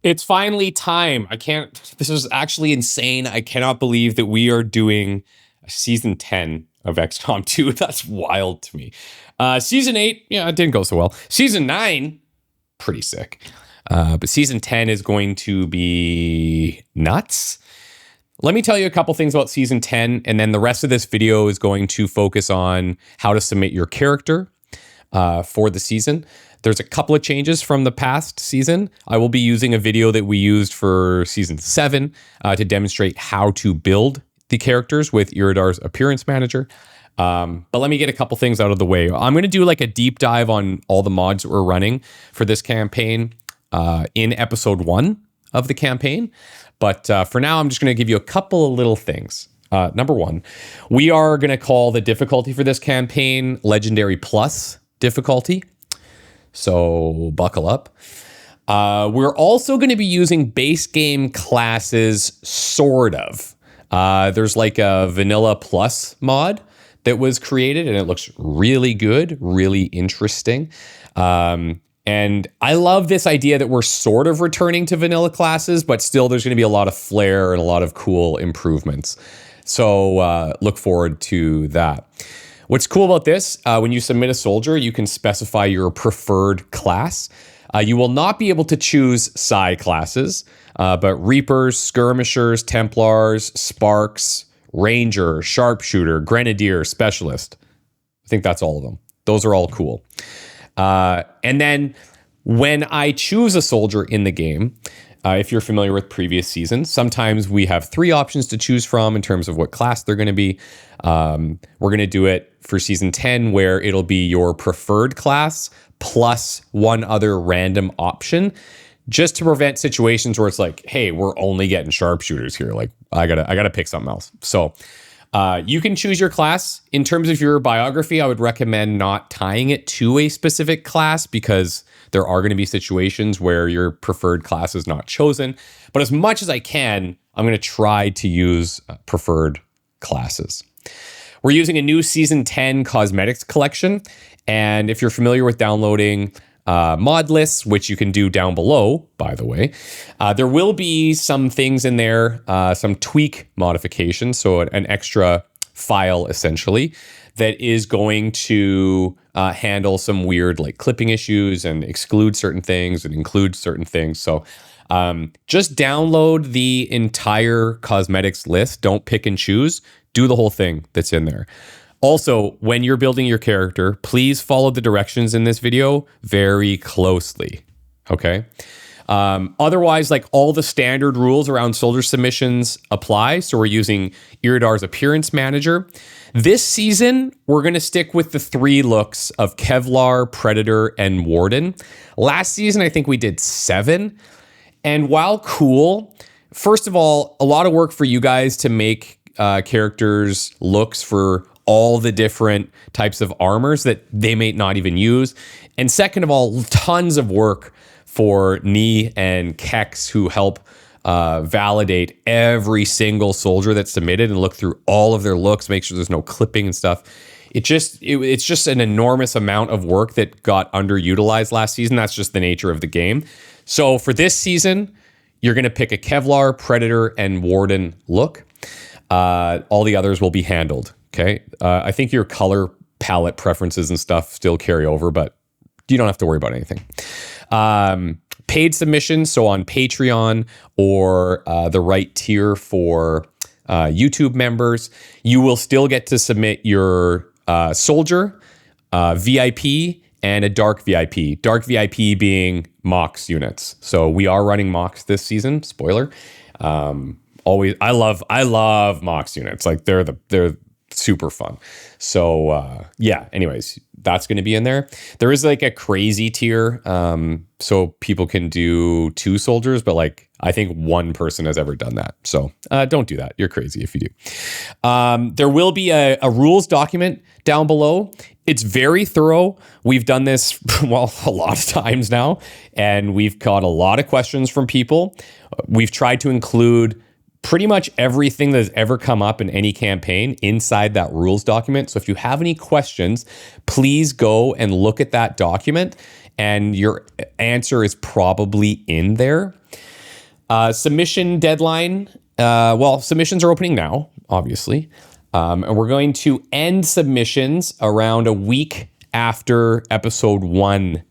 It's finally time. This is actually insane. I cannot believe that we are doing season 10 of XCOM 2. That's wild to me. Season 8, yeah, it didn't go so well. Season 9, pretty sick. But season 10 is going to be nuts. Let me tell you a couple things about season 10, and then the rest of this video is going to focus on how to submit your character for the season. There's a couple of changes from the past season. I will be using a video that we used for season 7 to demonstrate how to build the characters with Iridar's Appearance Manager. But let me get a couple things out of the way. I'm going to do like a deep dive on all the mods that we're running for this campaign in episode 1 of the campaign. But for now, I'm just going to give you a couple of little things. Number 1, we are going to call the difficulty for this campaign Legendary Plus difficulty. So buckle up. We're also going to be using base game classes, sort of. There's like a Vanilla Plus mod that was created, and it looks really good, really interesting. And I love this idea that we're sort of returning to vanilla classes, but still there's going to be a lot of flair and a lot of cool improvements. So look forward to that. What's cool about this, when you submit a soldier, you can specify your preferred class. You will not be able to choose psi classes, but Reapers, Skirmishers, Templars, Sparks, Ranger, Sharpshooter, Grenadier, Specialist. I think that's all of them. Those are all cool. And then when I choose a soldier in the game, if you're familiar with previous seasons, sometimes we have 3 options to choose from in terms of what class they're going to be. We're going to do it for season 10 where it'll be your preferred class plus one other random option, just to prevent situations where it's like, hey, we're only getting sharpshooters here. Like I gotta pick something else. So you can choose your class. In terms of your biography, I would recommend not tying it to a specific class because there are going to be situations where your preferred class is not chosen. But as much as I can, I'm going to try to use preferred classes. We're using a new Season 10 Cosmetics collection. And if you're familiar with downloading mod lists, which you can do down below, by the way, there will be some things in there, some tweak modifications. So an extra file, essentially, that is going to handle some weird like clipping issues and exclude certain things and include certain things. So just download the entire cosmetics list. Don't pick and choose. Do the whole thing that's in there. Also, when you're building your character, please follow the directions in this video very closely, okay? Otherwise, like all the standard rules around soldier submissions apply. So we're using Iridar's Appearance Manager. This season, we're going to stick with the 3 looks of Kevlar, Predator, and Warden. Last season, I think we did 7. And while cool, first of all, a lot of work for you guys to make characters looks for all the different types of armors that they may not even use. And second of all, tons of work for Nee and Kex, who help validate every single soldier that's submitted and look through all of their looks, make sure there's no clipping and stuff. It's just an enormous amount of work that got underutilized last season. That's just the nature of the game. So for this season, you're going to pick a Kevlar, Predator, and Warden look. All the others will be handled. Okay. I think your color palette preferences and stuff still carry over, but you don't have to worry about anything. Paid submissions. So on Patreon or the right tier for YouTube members, you will still get to submit your soldier, VIP, and a dark VIP. Dark VIP being Mox units. So we are running Mox this season. Spoiler. Always, I love Mox units. Like they're super fun. So yeah, anyways, that's going to be in there. There is like a crazy tier. So people can do 2 soldiers, but like, I think 1 person has ever done that. So don't do that. You're crazy if you do. There will be a rules document down below. It's very thorough. We've done this, well, a lot of times now, and we've got a lot of questions from people. We've tried to include pretty much everything that's ever come up in any campaign inside that rules document. So if you have any questions, please go and look at that document, and your answer is probably in there. Submission deadline. Well, submissions are opening now, obviously. And we're going to end submissions around a week after episode 1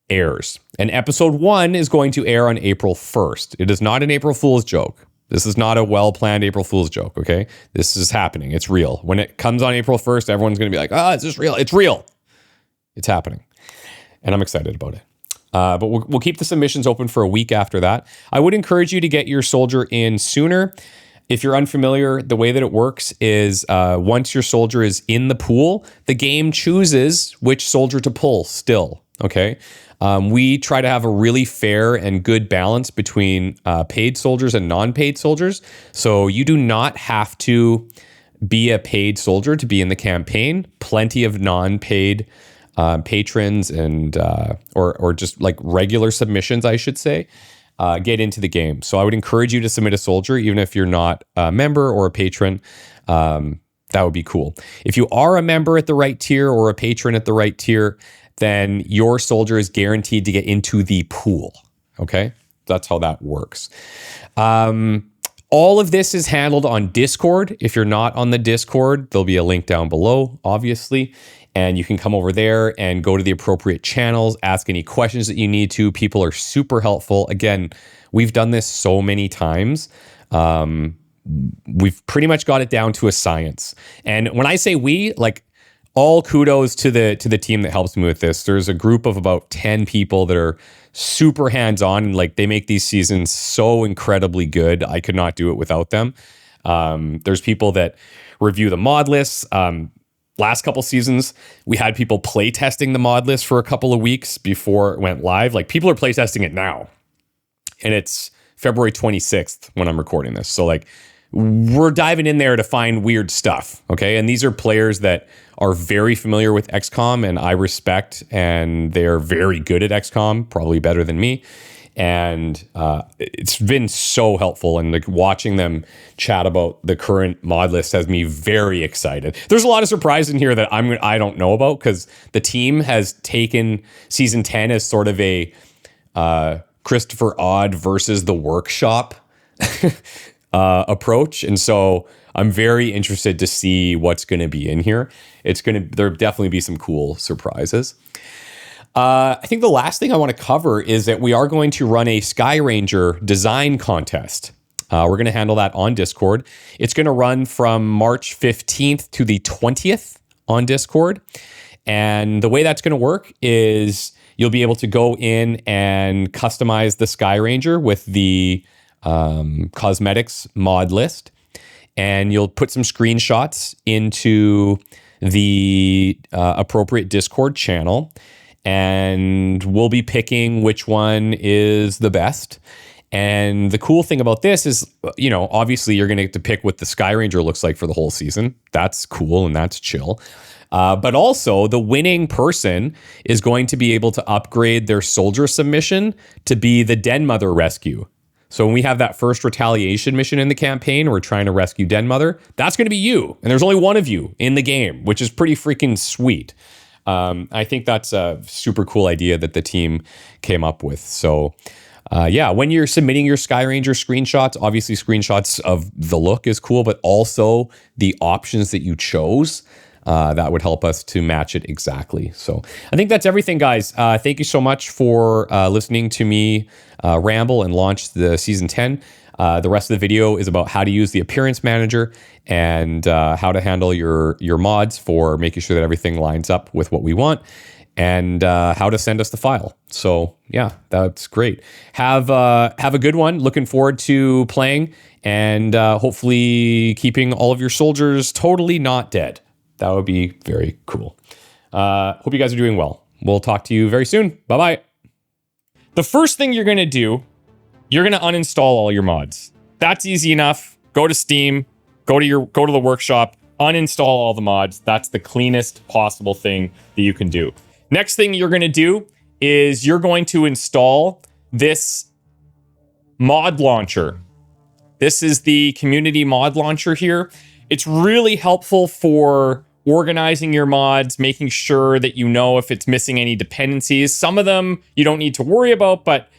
airs. And episode 1 is going to air on April 1st. It is not an April Fool's joke. This is not a well-planned April Fool's joke, okay? This is happening. It's real. When it comes on April 1st, everyone's going to be like, oh, is this real? It's real. It's happening. And I'm excited about it. But we'll keep the submissions open for a week after that. I would encourage you to get your soldier in sooner. If you're unfamiliar, the way that it works is once your soldier is in the pool, the game chooses which soldier to pull still, okay? We try to have a really fair and good balance between paid soldiers and non-paid soldiers. So you do not have to be a paid soldier to be in the campaign. Plenty of non-paid patrons and or just like regular submissions, I should say, get into the game. So I would encourage you to submit a soldier, even if you're not a member or a patron. That would be cool. If you are a member at the right tier or a patron at the right tier, then your soldier is guaranteed to get into the pool. Okay, that's how that works. All of this is handled on Discord. If you're not on the Discord, there'll be a link down below, obviously. And you can come over there and go to the appropriate channels, ask any questions that you need to. People are super helpful. Again, we've done this so many times. We've pretty much got it down to a science. And when I say we, like, all kudos to the team that helps me with this. There's a group of about 10 people that are super hands-on, and like they make these seasons so incredibly good. I could not do it without them. There's people that review the mod lists. Last couple seasons, we had people playtesting the mod list for a couple of weeks before it went live. Like, people are playtesting it now. And it's February 26th when I'm recording this. So like, we're diving in there to find weird stuff, okay? And these are players that are very familiar with XCOM and I respect, and they're very good at XCOM, probably better than me. And it's been so helpful, and like watching them chat about the current mod list has me very excited. There's a lot of surprise in here that I don't know about, because the team has taken season 10 as sort of a ChristopherOdd versus the workshop approach, and so I'm very interested to see what's going to be in here. There'll definitely be some cool surprises. I think the last thing I want to cover is that we are going to run a Sky Ranger design contest. We're going to handle that on Discord. It's going to run from March 15th to the 20th on Discord. And the way that's going to work is you'll be able to go in and customize the Sky Ranger with the cosmetics mod list. And you'll put some screenshots into the appropriate Discord channel. And we'll be picking which one is the best. And the cool thing about this is, you know, obviously you're going to get to pick what the Sky Ranger looks like for the whole season. That's cool and that's chill. But also the winning person is going to be able to upgrade their soldier submission to be the Den Mother rescue. So when we have that first retaliation mission in the campaign, we're trying to rescue Den Mother, that's going to be you. And there's only one of you in the game, which is pretty freaking sweet. I think that's a super cool idea that the team came up with. So yeah, when you're submitting your Sky Ranger screenshots, obviously screenshots of the look is cool, but also the options that you chose, that would help us to match it exactly. So I think that's everything, guys. Thank you so much for listening to me ramble and launch the season 10. The rest of the video is about how to use the appearance manager and how to handle your mods for making sure that everything lines up with what we want, and how to send us the file. So yeah, that's great. Have a good one. Looking forward to playing and hopefully keeping all of your soldiers totally not dead. That would be very cool. Hope you guys are doing well. We'll talk to you very soon. Bye-bye. The first thing you're going to do, you're going to uninstall all your mods. That's easy enough. Go to Steam, go to the workshop, uninstall all the mods. That's the cleanest possible thing that you can do. Next thing you're going to do is you're going to install this mod launcher. This is the community mod launcher here. It's really helpful for organizing your mods, making sure that you know if it's missing any dependencies. Some of them you don't need to worry about, but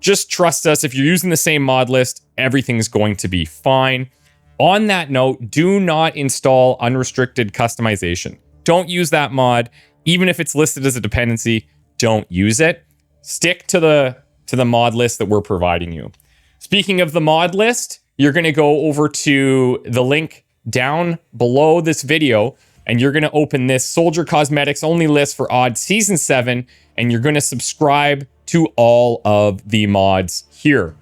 Just trust us. If you're using the same mod list, everything's going to be fine. On that note, do not install unrestricted customization. Don't use that mod. Even if it's listed as a dependency, don't use it. Stick to the mod list that we're providing you. Speaking of the mod list, you're going to go over to the link down below this video, and you're going to open this Soldier Cosmetics only list for Odd Season 7, and you're going to subscribe to all of the mods here.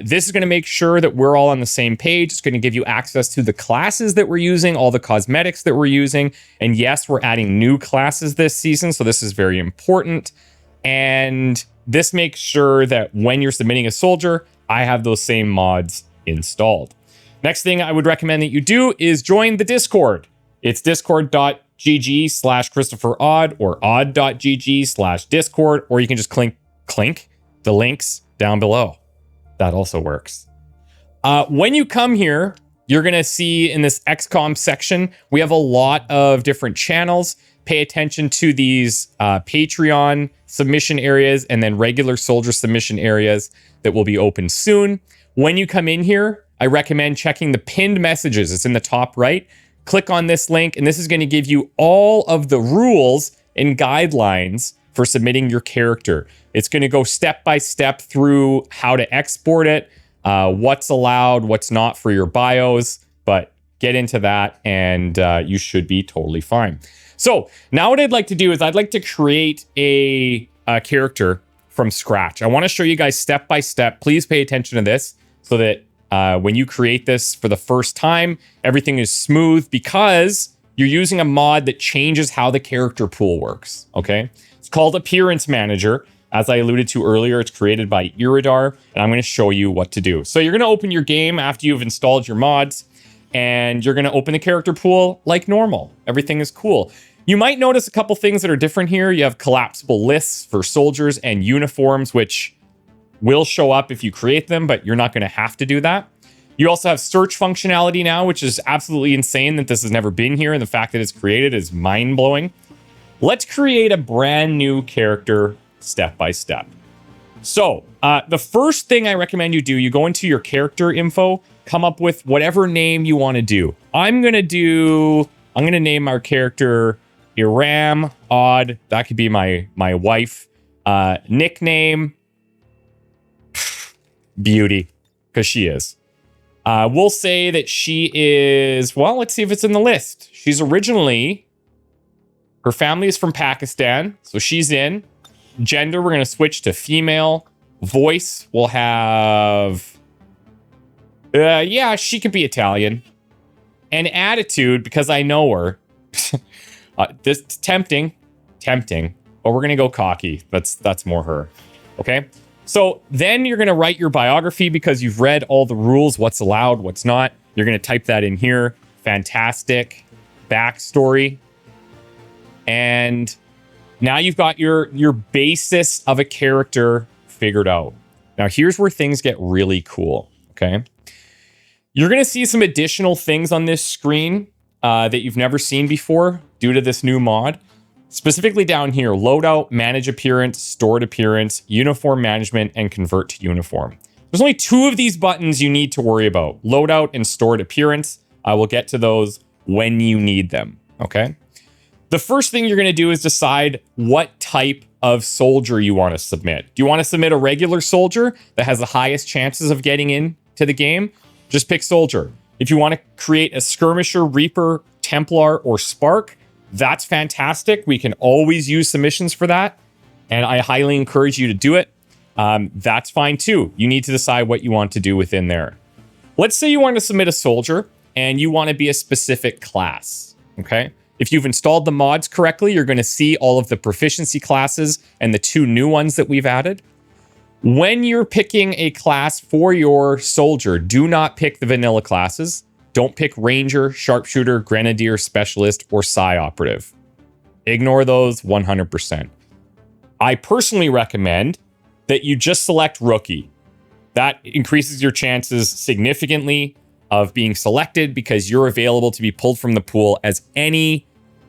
This is going to make sure that we're all on the same page. It's going to give you access to the classes that we're using, all the cosmetics that we're using. And yes, we're adding new classes this season, so this is very important. And this makes sure that when you're submitting a soldier, I have those same mods installed. Next thing I would recommend that you do is join the Discord. It's discord.gg/ChristopherOdd or odd.gg/Discord, or you can just clink the links down below. That also works. When you come here, you're going to see in this Xcom section, we have a lot of different channels. Pay attention to these Patreon submission areas and then regular soldier submission areas that will be open soon. When you come in here, I recommend checking the pinned messages. It's in the top right. Click on this link, and this is going to give you all of the rules and guidelines for submitting your character. It's going to go step by step through how to export it, what's allowed, what's not for your bios, but get into that and you should be totally fine. So now what I'd like to do is I'd like to create a character from scratch. I want to show you guys step by step. Please pay attention to this so that when you create this for the first time, everything is smooth because you're using a mod that changes how the character pool works, okay? It's called Appearance Manager. As I alluded to earlier, it's created by Iridar, and I'm going to show you what to do. So you're going to open your game after you've installed your mods, and you're going to open the character pool like normal. Everything is cool. You might notice a couple things that are different here. You have collapsible lists for soldiers and uniforms, which will show up if you create them, but you're not going to have to do that. You also have search functionality now, which is absolutely insane that this has never been here, and the fact that it's created is mind-blowing. Let's create a brand new character step by step. So the first thing I recommend you do, you go into your character info, come up with whatever name you want to do. I'm going to name our character Iram Odd. That could be my wife. Nickname Beauty, because she is. We'll say that she is, well, let's see if it's in the list. She's originally, her family is from Pakistan, so she's in. Gender, we're going to switch to female. Voice, we'll have, yeah, she could be Italian. And attitude, because I know her. This tempting, but we're going to go cocky. That's more her. Okay. So then you're going to write your biography because you've read all the rules, what's allowed, what's not. You're going to type that in here. Fantastic backstory. And now you've got your basis of a character figured out. Now here's where things get really cool, okay? You're going to see some additional things on this screen that you've never seen before due to this new mod. Specifically down here, loadout, manage appearance, stored appearance, uniform management, and convert to uniform. There's only 2 of these buttons you need to worry about, loadout and stored appearance. I will get to those when you need them, okay? The first thing you're going to do is decide what type of soldier you want to submit. Do you want to submit a regular soldier that has the highest chances of getting into the game? Just pick soldier. If you want to create a skirmisher, reaper, templar, or spark, that's fantastic. We can always use submissions for that, and I highly encourage you to do it. That's fine too. You need to decide what you want to do within there. Let's say you want to submit a soldier and you want to be a specific class, okay? If you've installed the mods correctly, you're going to see all of the proficiency classes and the 2 new ones that we've added. When you're picking a class for your soldier, do not pick the vanilla classes. Don't pick Ranger, Sharpshooter, Grenadier, Specialist, or Psi Operative. Ignore those 100%. I personally recommend that you just select Rookie. That increases your chances significantly of being selected because you're available to be pulled from the pool as any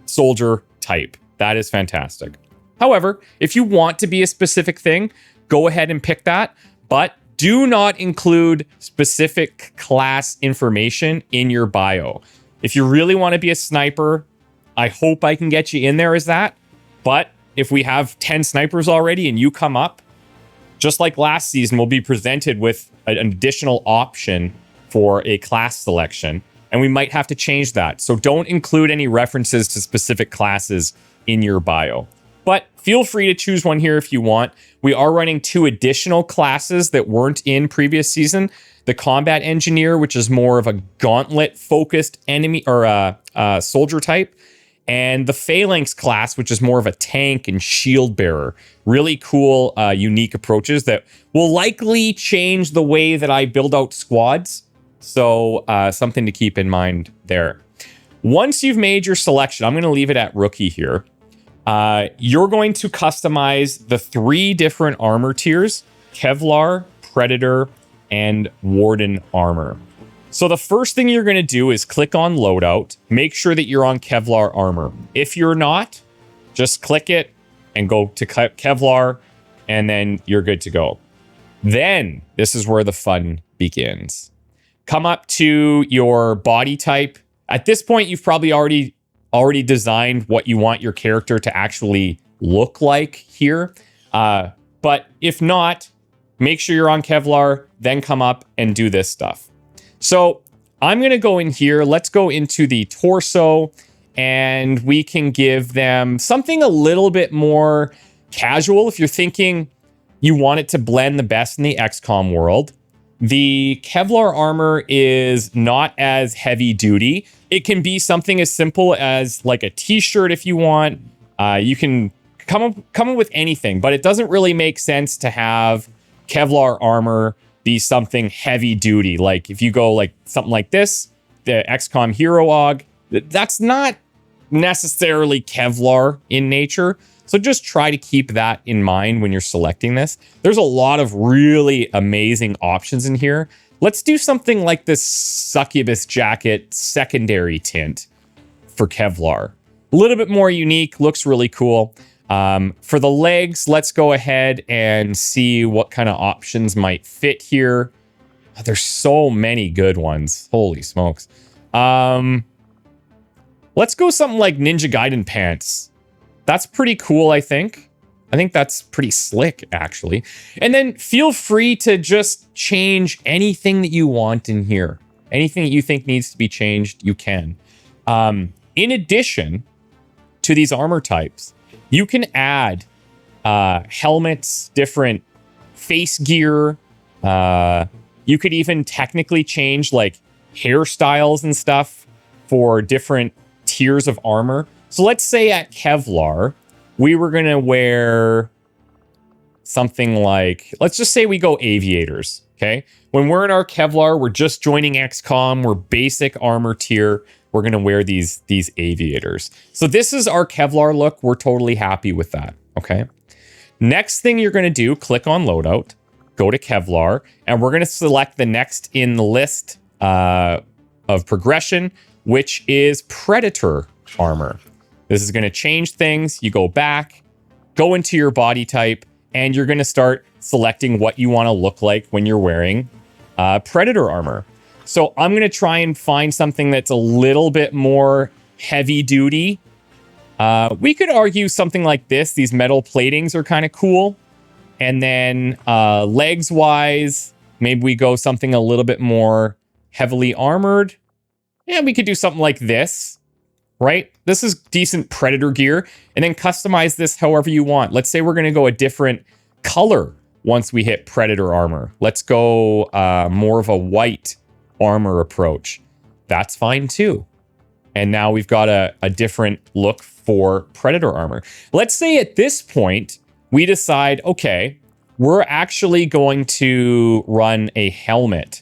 soldier type. That is fantastic. However, if you want to be a specific thing, go ahead and pick that, but do not include specific class information in your bio. If you really want to be a sniper, I hope I can get you in there as that. But if we have 10 snipers already and you come up, just like last season, we'll be presented with an additional option for a class selection, and we might have to change that. So don't include any references to specific classes in your bio. But feel free to choose one here if you want. We are running 2 additional classes that weren't in previous season. The Combat Engineer, which is more of a gauntlet-focused enemy or soldier type, and the Phalanx class, which is more of a tank and shield bearer. Really cool, unique approaches that will likely change the way that I build out squads. So something to keep in mind there. Once you've made your selection, I'm going to leave it at rookie here. You're going to customize the 3 different armor tiers: Kevlar, Predator, and Warden armor. So the first thing you're going to do is click on loadout, make sure that you're on Kevlar armor. If you're not, just click it and go to Kevlar, and then you're good to go. Then this is where the fun begins. Come up to your body type. At this point, you've probably already designed what you want your character to actually look like here. But if not, make sure you're on Kevlar, then come up and do this stuff. So I'm going to go in here. Let's go into the torso, and we can give them something a little bit more casual. If you're thinking you want it to blend the best in the XCOM world, the Kevlar armor is not as heavy duty. It can be something as simple as like a t-shirt if you want. You can come up with anything, but it doesn't really make sense to have Kevlar armor be something heavy duty. Like if you go like something like this, the XCOM Hero Og, that's not necessarily Kevlar in nature. So just try to keep that in mind when you're selecting this. There's a lot of really amazing options in here. Let's do something like this succubus jacket secondary tint for Kevlar. A little bit more unique, looks really cool. For the legs, let's go ahead and see what kind of options might fit here. There's so many good ones. Holy smokes. Let's go something like Ninja Gaiden pants. That's pretty cool, I think. I think that's pretty slick, actually. And then feel free to just change anything that you want in here. Anything that you think needs to be changed, you can. In addition to these armor types, you can add helmets, different face gear. You could even technically change like hairstyles and stuff for different tiers of armor. So let's say at Kevlar, we were going to wear something like, let's just say we go aviators, okay? When we're in our Kevlar, we're just joining XCOM, we're basic armor tier. We're going to wear these aviators. So this is our Kevlar look. We're totally happy with that, okay? Next thing you're going to do, click on loadout, go to Kevlar, and we're going to select the next in the list of progression, which is Predator armor. This is going to change things. You go back, go into your body type, and you're going to start selecting what you want to look like when you're wearing Predator armor. So I'm going to try and find something that's a little bit more heavy duty. We could argue something like this. These metal platings are kind of cool. And then legs wise, maybe we go something a little bit more heavily armored. Yeah, we could do something like this, right? This is decent Predator gear. And then customize this however you want. Let's say we're going to go a different color once we hit Predator armor. Let's go more of a white armor approach. That's fine too. And now we've got a different look for Predator armor. Let's say at this point, we decide, okay, we're actually going to run a helmet.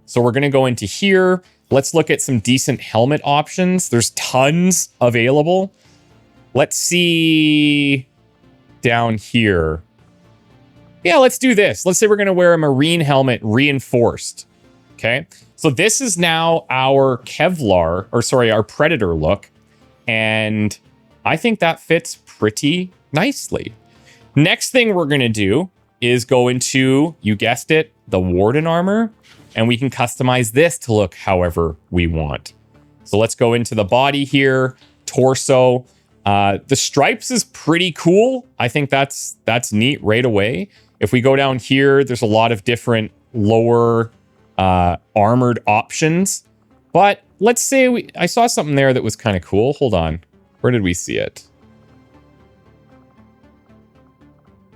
So we're going to go into here. Let's look at some decent helmet options. There's tons available. Let's see down here. Yeah, let's do this. Let's say we're going to wear a marine helmet reinforced. Okay. So this is now our Kevlar, or sorry, our Predator look. And I think that fits pretty nicely. Next thing we're going to do is go into, you guessed it, the Warden armor, and we can customize this to look however we want. So let's go into the body here, torso. The stripes is pretty cool. I think that's neat right away. If we go down here, there's a lot of different lower armored options. But let's say I saw something there that was kind of cool. Hold on. Where did we see it?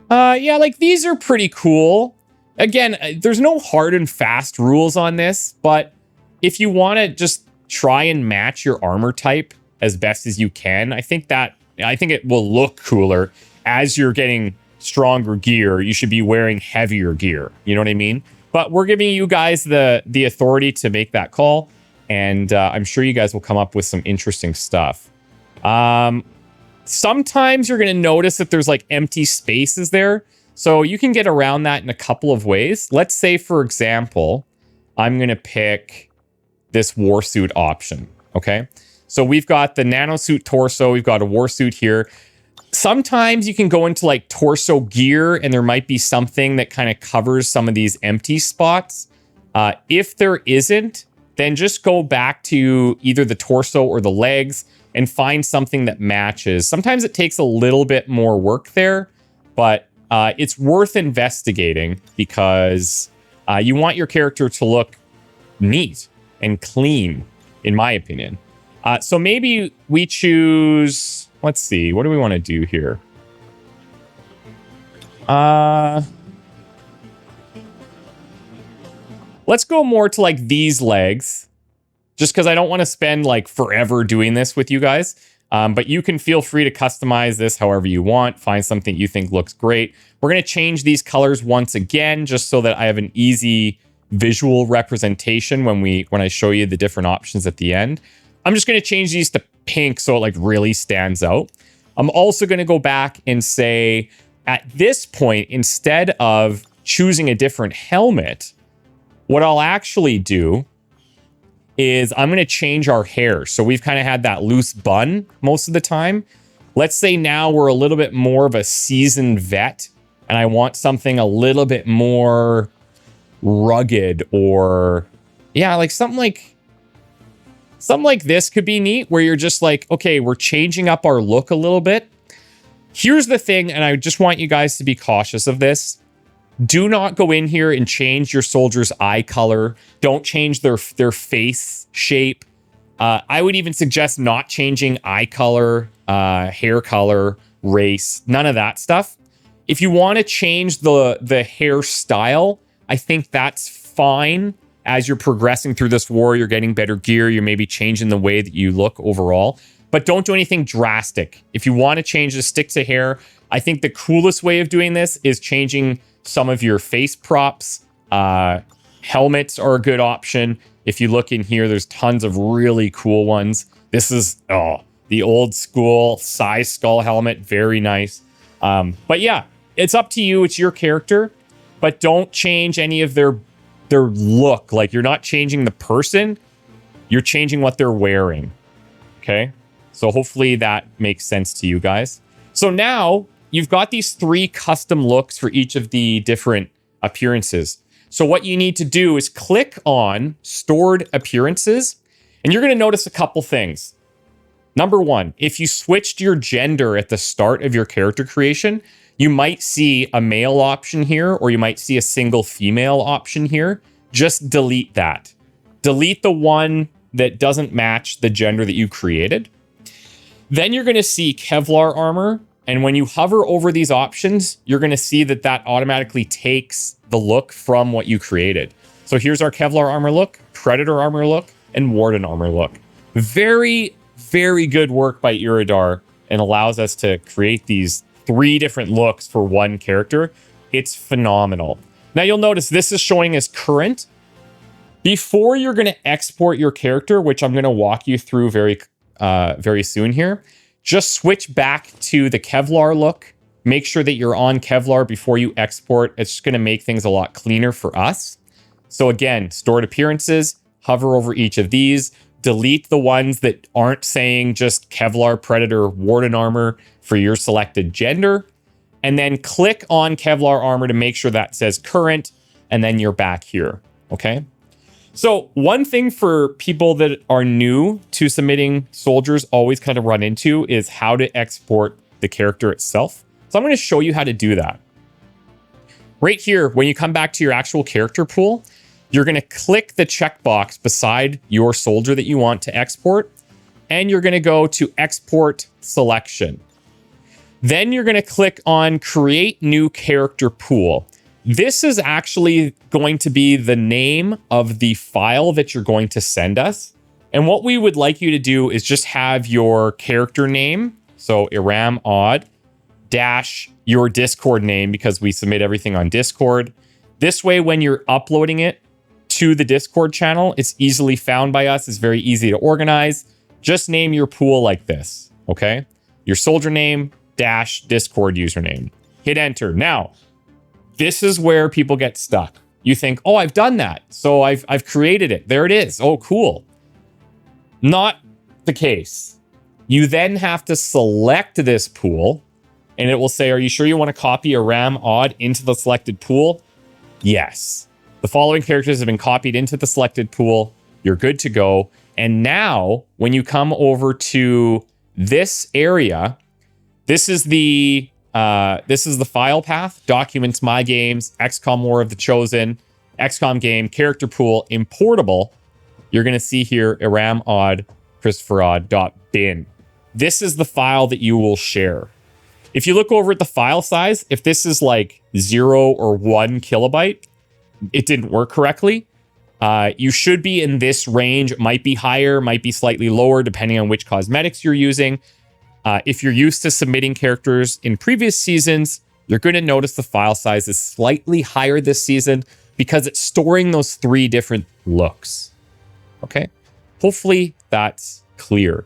Yeah, like these are pretty cool. Again, there's no hard and fast rules on this, but if you want to just try and match your armor type as best as you can, I think it will look cooler. As you're getting stronger gear, you should be wearing heavier gear. You know what I mean? But we're giving you guys the authority to make that call, and I'm sure you guys will come up with some interesting stuff. Sometimes you're going to notice that there's like empty spaces there. So you can get around that in a couple of ways. Let's say, for example, I'm going to pick this warsuit option. Okay. So we've got the nanosuit torso. We've got a warsuit here. Sometimes you can go into like torso gear and there might be something that kind of covers some of these empty spots. If there isn't, then just go back to either the torso or the legs and find something that matches. Sometimes it takes a little bit more work there, but it's worth investigating because you want your character to look neat and clean, in my opinion. So maybe we choose, let's see, what do we want to do here? Let's go more to like these legs, just because I don't want to spend like forever doing this with you guys. But you can feel free to customize this however you want. Find something you think looks great. We're going to change these colors once again, just so that I have an easy visual representation when I show you the different options at the end. I'm just going to change these to pink so it like really stands out. I'm also going to go back and say, at this point, instead of choosing a different helmet, what I'll actually do is I'm going to change our hair. So we've kind of had that loose bun most of the time. Let's say now we're a little bit more of a seasoned vet and I want something a little bit more rugged, or yeah, like something like this could be neat, where you're just like, okay, we're changing up our look a little bit. Here's the thing, and I just want you guys to be cautious of this. Do not go in here and change your soldier's eye color. Don't change their face shape. I would even suggest not changing eye color, hair color, race, none of that stuff. If you want to change the hairstyle, I think that's fine. As you're progressing through this war, you're getting better gear. You're maybe changing the way that you look overall. But don't do anything drastic. If you want to change the stick to hair, I think the coolest way of doing this is changing some of your face props. Helmets are a good option. If you look in here, there's tons of really cool ones. This is, the old school size skull helmet. Very nice. But yeah, it's up to you. It's your character. But don't change any of their look. Like, you're not changing the person. You're changing what they're wearing. Okay? So hopefully that makes sense to you guys. So now you've got these 3 custom looks for each of the different appearances. So what you need to do is click on stored appearances, and you're going to notice a couple things. Number 1, if you switched your gender at the start of your character creation, you might see a male option here, or you might see a single female option here. Just delete that. Delete the one that doesn't match the gender that you created. Then you're going to see Kevlar armor. And when you hover over these options, you're going to see that automatically takes the look from what you created. So here's our Kevlar armor look, Predator armor look, and Warden armor look. Very, very good work by Iridar, and allows us to create these 3 different looks for one character. It's phenomenal. Now you'll notice this is showing as current. Before you're going to export your character, which I'm going to walk you through very soon here, just switch back to the Kevlar look. Make sure that you're on Kevlar before you export. It's just going to make things a lot cleaner for us. So again, stored appearances, hover over each of these, delete the ones that aren't saying just Kevlar, Predator, Warden armor for your selected gender. and then click on Kevlar armor to make sure that says current, and then you're back here, okay? So one thing for people that are new to submitting soldiers always kind of run into is how to export the character itself. So I'm going to show you how to do that. Right here, when you come back to your actual character pool, you're going to click the checkbox beside your soldier that you want to export, and you're going to go to Export Selection. Then you're going to click on Create New Character Pool. This is actually going to be the name of the file that you're going to send us. And what we would like you to do is just have your character name, so ChristopherOdd, dash your Discord name, because we submit everything on Discord. This way, when you're uploading it to the Discord channel, it's easily found by us. It's very easy to organize. Just name your pool like this, okay? Your soldier name, dash Discord username. Hit enter. Now, this is where people get stuck. You think, oh, I've done that. So I've created it. There it is. Oh, cool. Not the case. You then have to select this pool, and it will say, are you sure you want to copy a ChristopherOdd into the selected pool? Yes. The following characters have been copied into the selected pool. You're good to go. And now, when you come over to this area, this is the file path: Documents, My Games, XCOM War of the Chosen, XCOM Game, Character Pool, Importable. You're going to see here ChristopherOdd, ChristopherOdd.bin. This is the file that you will share. If you look over at the file size, if this is like 0 or 1 kilobyte, it didn't work correctly. You should be in this range. It might be higher, might be slightly lower, depending on which cosmetics you're using. If you're used to submitting characters in previous seasons, you're going to notice the file size is slightly higher this season because it's storing those 3 different looks. Okay? Hopefully that's clear.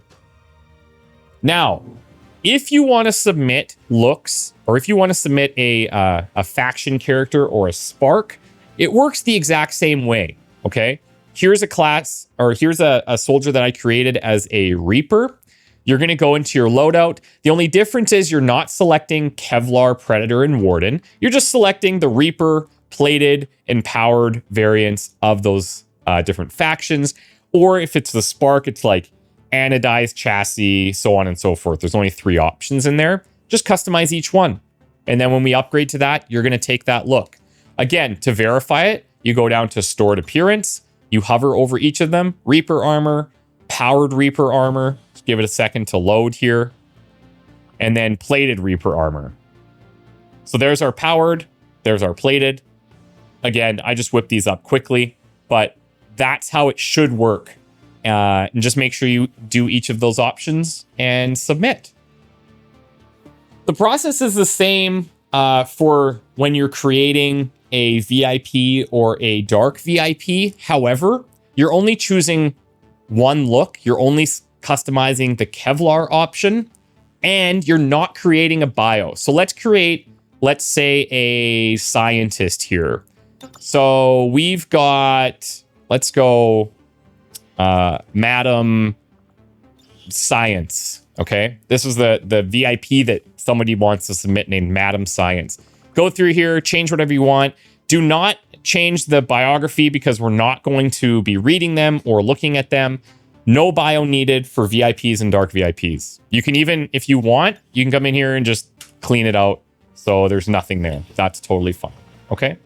Now, if you want to submit looks, or if you want to submit a faction character or a spark, it works the exact same way. Okay? Here's a class, or here's a soldier that I created as a Reaper. You're going to go into your loadout. The only difference is you're not selecting Kevlar, Predator, and Warden. You're just selecting the Reaper, plated, and powered variants of those different factions. Or if it's the Spark, it's like anodized chassis, so on and so forth. There's only 3 options in there. Just customize each one. And then when we upgrade to that, you're going to take that look. Again, to verify it, you go down to Stored Appearance. You hover over each of them. Reaper Armor, Powered Reaper Armor. Just give it a second to load here. And then Plated Reaper Armor. So there's our powered. There's our plated. Again, I just whipped these up quickly, but that's how it should work. And just make sure you do each of those options and submit. The process is the same for when you're creating a VIP or a dark VIP. However, you're only choosing one look. You're only customizing the Kevlar option, and you're not creating a bio. So let's create, let's say, a scientist here. So we've got, let's go Madam Science. Okay, this is the VIP that somebody wants to submit named Madam Science. Go through here, change whatever you want. Do not change the biography because we're not going to be reading them or looking at them. No bio needed for VIPs and dark VIPs. You can even, if you want, you can come in here and just clean it out so there's nothing there. That's totally fine. Okay.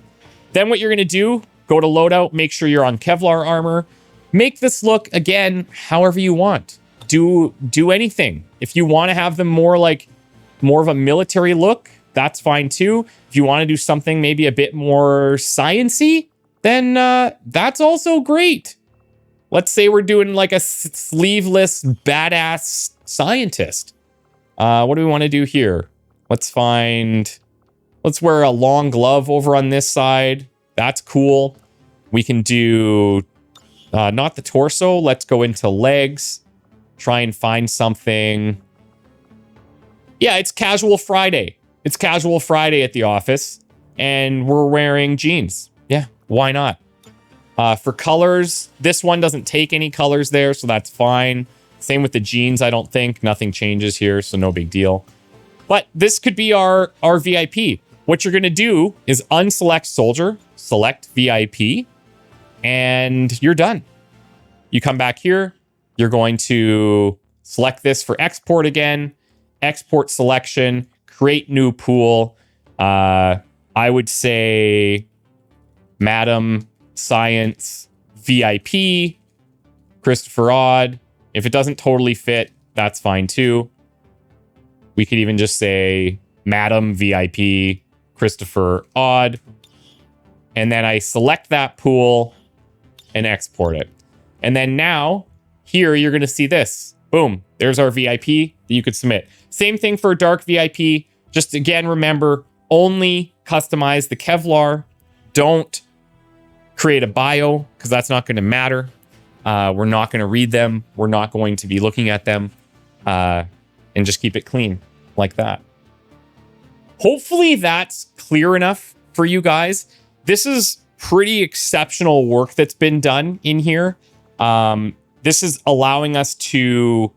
Then what you're going to do, go to loadout, make sure you're on Kevlar armor. Make this look, again, however you want. Do anything. If you want to have them more of a military look, that's fine too. If you want to do something maybe a bit more science-y, then that's also great. Let's say we're doing like a sleeveless, badass scientist. What do we want to do here? Let's wear a long glove over on this side. That's cool. We can do, not the torso. Let's go into legs. Try and find something. Yeah, it's Casual Friday. It's Casual Friday at the office, and we're wearing jeans. Yeah, why not? For colors, this one doesn't take any colors there, so that's fine. Same with the jeans, I don't think. Nothing changes here, so no big deal. But this could be our VIP. What you're going to do is unselect soldier, select VIP, and you're done. You come back here. You're going to select this for export again, export selection, create new pool. I would say Madam Science VIP, ChristopherOdd. If it doesn't totally fit, that's fine too. We could even just say Madam VIP, ChristopherOdd. And then I select that pool and export it. And then now, here you're going to see this. Boom, there's our VIP that you could submit. Same thing for Dark VIP. Just again, remember, only customize the Kevlar. Don't create a bio, because that's not going to matter. We're not going to read them. We're not going to be looking at them. And just keep it clean like that. Hopefully that's clear enough for you guys. This is pretty exceptional work that's been done in here. This is allowing us to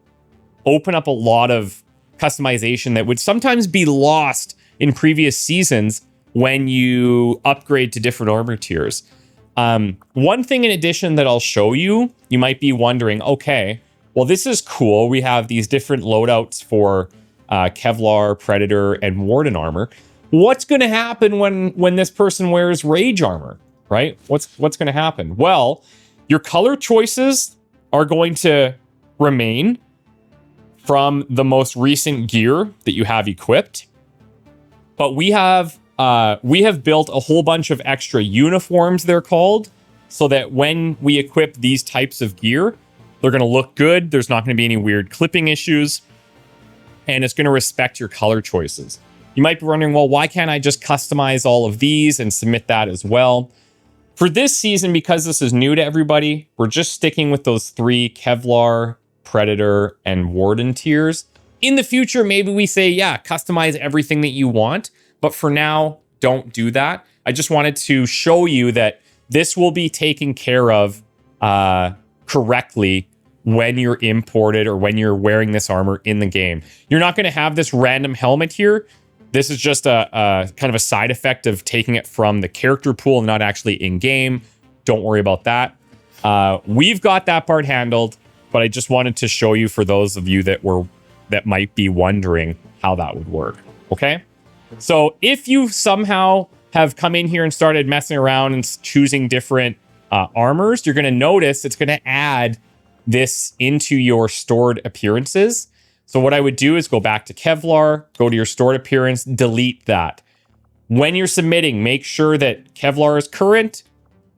open up a lot of customization that would sometimes be lost in previous seasons when you upgrade to different armor tiers. One thing in addition that I'll show you, you might be wondering, okay, well, this is cool. We have these different loadouts for Kevlar, Predator, and Warden armor. What's going to happen when this person wears Rage armor, right? What's going to happen? Well, your color choices are going to remain from the most recent gear that you have equipped. But we have built a whole bunch of extra uniforms, they're called, so that when we equip these types of gear, they're going to look good. There's not going to be any weird clipping issues, and it's going to respect your color choices. You might be wondering, well, why can't I just customize all of these and submit that as well? For this season, because this is new to everybody, we're just sticking with those 3 Kevlar, Predator, and Warden tiers. In the future, maybe we say, yeah, customize everything that you want. But for now, don't do that. I just wanted to show you that this will be taken care of correctly when you're imported or when you're wearing this armor in the game. You're not going to have this random helmet here. This is just a kind of a side effect of taking it from the character pool and not actually in-game. Don't worry about that. We've got that part handled, but I just wanted to show you for those of you that might be wondering how that would work. Okay? So if you somehow have come in here and started messing around and choosing different armors, you're going to notice it's going to add this into your stored appearances. So what I would do is go back to Kevlar, go to your stored appearance, delete that. When you're submitting, make sure that Kevlar is current,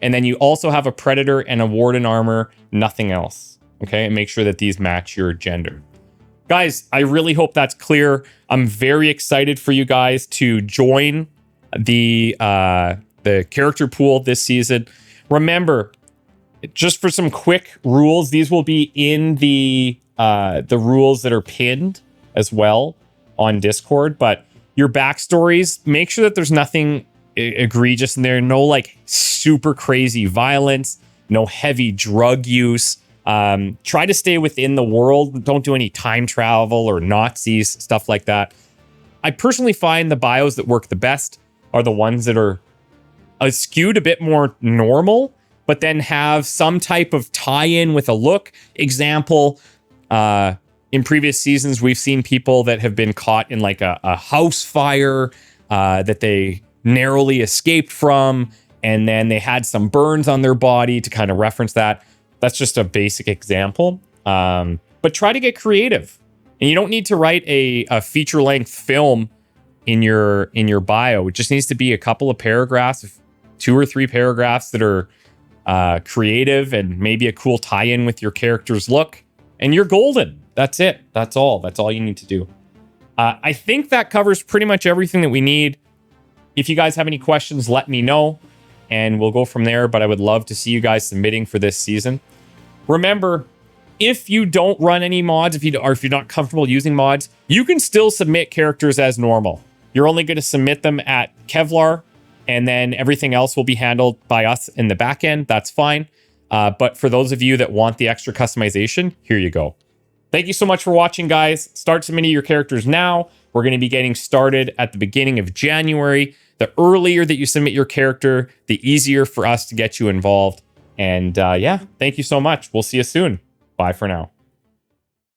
and then you also have a Predator and a Warden armor, nothing else. Okay, and make sure that these match your gender. Guys, I really hope that's clear. I'm very excited for you guys to join the character pool this season. Remember, just for some quick rules, these will be in the rules that are pinned as well on Discord. But your backstories, make sure that there's nothing egregious in there. No like super crazy violence, no heavy drug use. Try to stay within the world. Don't do any time travel or Nazis, stuff like that. I personally find the bios that work the best are the ones that are skewed a bit more normal, but then have some type of tie-in with a look. Example, in previous seasons, we've seen people that have been caught in like a house fire that they narrowly escaped from, and then they had some burns on their body to kind of reference that. That's just a basic example. But try to get creative. And you don't need to write a feature-length film in your bio. It just needs to be a couple of paragraphs, 2 or 3 paragraphs that are creative and maybe a cool tie-in with your character's look. And you're golden. That's it. That's all. That's all you need to do. I think that covers pretty much everything that we need. If you guys have any questions, let me know, and we'll go from there. But I would love to see you guys submitting for this season. Remember, if you don't run any mods, if you're not comfortable using mods, you can still submit characters as normal. You're only going to submit them at Kevlar, and then everything else will be handled by us in the back end. That's fine. But for those of you that want the extra customization, here you go. Thank you so much for watching, guys. Start submitting your characters now. We're going to be getting started at the beginning of January. The earlier that you submit your character, the easier for us to get you involved. And yeah, thank you so much. We'll see you soon. Bye for now.